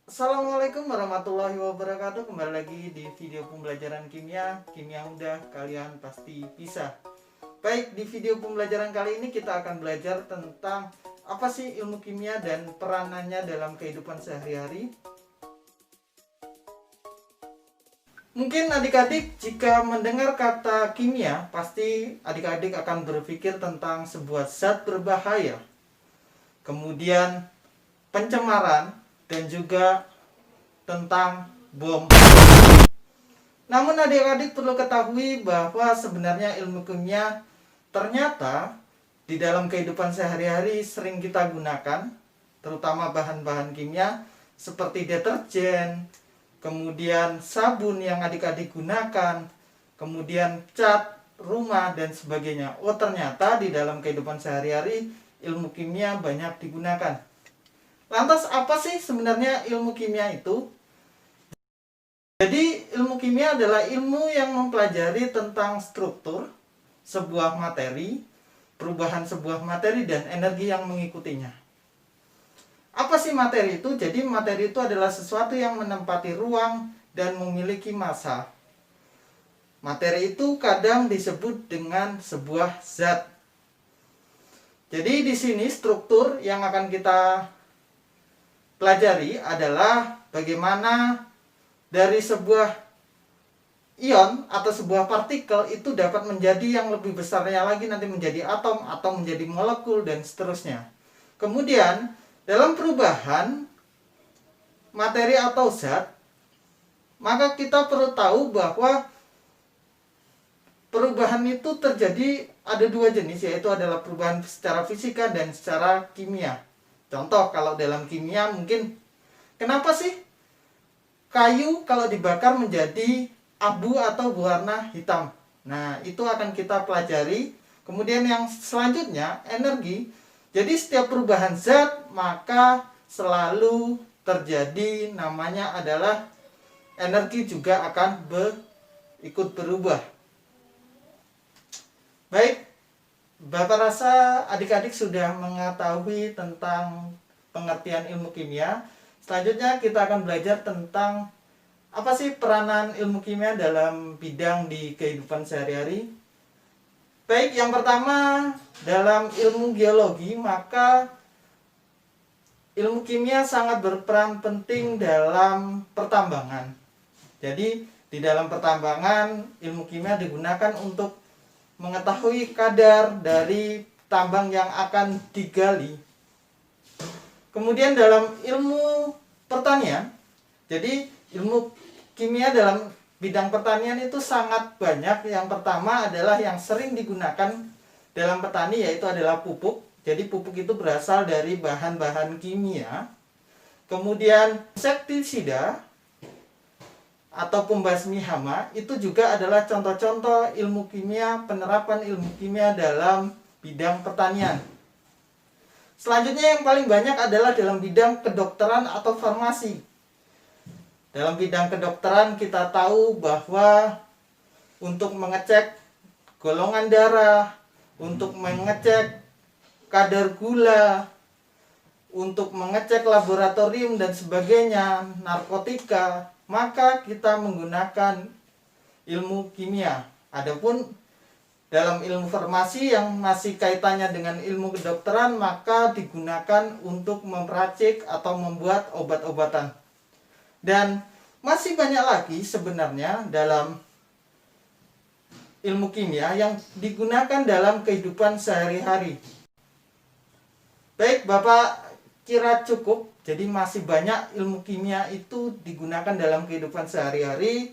Assalamualaikum warahmatullahi wabarakatuh. Kembali lagi di video pembelajaran kimia. Kimia mudah, kalian pasti bisa. Baik, di video pembelajaran kali ini kita akan belajar tentang apa sih ilmu kimia dan peranannya dalam kehidupan sehari-hari. Mungkin adik-adik jika mendengar kata kimia, pasti adik-adik akan berpikir tentang sebuah zat berbahaya, kemudian pencemaran, dan juga tentang bom. Namun adik-adik perlu ketahui bahwa sebenarnya ilmu kimia ternyata di dalam kehidupan sehari-hari sering kita gunakan, terutama bahan-bahan kimia seperti deterjen, kemudian sabun yang adik-adik gunakan, kemudian cat rumah dan sebagainya. Oh, ternyata di dalam kehidupan sehari-hari ilmu kimia banyak digunakan. Lantas apa sih sebenarnya ilmu kimia itu? Jadi ilmu kimia adalah ilmu yang mempelajari tentang struktur sebuah materi, perubahan sebuah materi dan energi yang mengikutinya. Apa sih materi itu? Jadi materi itu adalah sesuatu yang menempati ruang dan memiliki massa. Materi itu kadang disebut dengan sebuah zat. Jadi di sini struktur yang akan kita pelajari adalah bagaimana dari sebuah ion atau sebuah partikel itu dapat menjadi yang lebih besarnya lagi, nanti menjadi atom atau menjadi molekul dan seterusnya. Kemudian dalam perubahan materi atau zat, maka kita perlu tahu bahwa perubahan itu terjadi ada dua jenis, yaitu adalah perubahan secara fisika dan secara kimia. Contoh, kalau dalam kimia mungkin kenapa sih kayu kalau dibakar menjadi abu atau berwarna hitam? Nah, itu akan kita pelajari. Kemudian yang selanjutnya, energi. Jadi setiap perubahan zat maka selalu terjadi namanya adalah energi juga akan ikut berubah. Baik, Bapak rasa adik-adik sudah mengetahui tentang pengertian ilmu kimia. Selanjutnya kita akan belajar tentang apa sih peranan ilmu kimia dalam bidang di kehidupan sehari-hari. Baik, yang pertama dalam ilmu geologi, maka ilmu kimia sangat berperan penting dalam pertambangan. Jadi di dalam pertambangan ilmu kimia digunakan untuk mengetahui kadar dari tambang yang akan digali. Kemudian dalam ilmu pertanian, jadi ilmu kimia dalam bidang pertanian itu sangat banyak. Yang pertama adalah yang sering digunakan dalam petani, yaitu adalah pupuk. Jadi pupuk itu berasal dari bahan-bahan kimia. Kemudian insektisida atau pembasmi hama itu juga adalah contoh-contoh ilmu kimia, penerapan ilmu kimia dalam bidang pertanian. Selanjutnya yang paling banyak adalah dalam bidang kedokteran atau farmasi. Dalam bidang kedokteran kita tahu bahwa untuk mengecek golongan darah, untuk mengecek kadar gula, untuk mengecek laboratorium dan sebagainya, narkotika, maka kita menggunakan ilmu kimia. Adapun dalam ilmu farmasi yang masih kaitannya dengan ilmu kedokteran, maka digunakan untuk meracik atau membuat obat-obatan. Dan masih banyak lagi sebenarnya dalam ilmu kimia yang digunakan dalam kehidupan sehari-hari. Baik, Bapak kira cukup? Jadi masih banyak ilmu kimia itu digunakan dalam kehidupan sehari-hari.